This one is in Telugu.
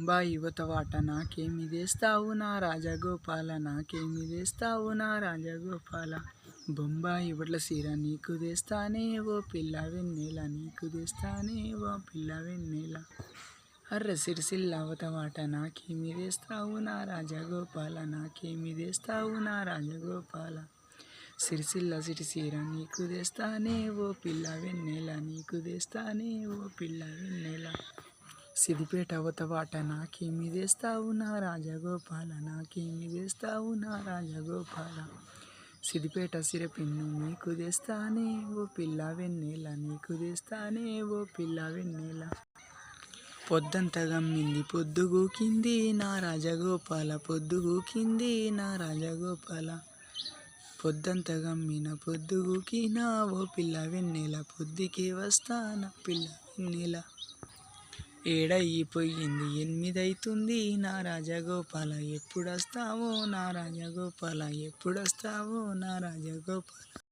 బొంబాయి యువతవాట నాకేమి తెస్తావు నా రాజగోపాల, నాకేమి తెస్తావు నా రాజగోపాల. బొంబాయి యువట్ల సీర నీకు తెస్తానే ఓ పిల్ల వెన్నెల, నీకు తెస్తానే ఓ పిల్ల వెన్నెల. అర్ర సిరిసిల్ల అవతవాట నాకేమి తెస్తావు నా రాజగోపాల, నాకేమి తెస్తావు నా రాజగోపాల. సిరిసిల్ల సిరిసీర నీకు తెస్తానే ఓ పిల్ల వెన్నెల, నీకు తెస్తానే ఓ పిల్ల వెన్నెల. సిద్దిపేట అవతవాట నాకేమి తెస్తావు నా రాజగోపాల, నాకేమి తెస్తావు నా రాజగోపాల. సిద్దిపేట సిరపిన్ను నీకు తెస్తానే ఓ పిల్ల వెన్నెల, నీకు తెస్తానే ఓ పిల్ల వెన్నెల. పొద్దంతా గమ్మింది పొద్దుగూకింది నా రాజగోపాల, పొద్దుగూకింది నా రాజగోపాల. పొద్దంతా గమ్మిన పొద్దుగూకినా ఓ పిల్ల వెన్నెల, పొద్దుకే వస్తాన పిల్ల వెన్నెల. ఏడయిపోయింది ఎనిమిదైతుంది నా రాజగోపాల, ఎప్పుడొస్తావో నా రాజగోపాల, ఎప్పుడొస్తావో నా రాజగోపాల.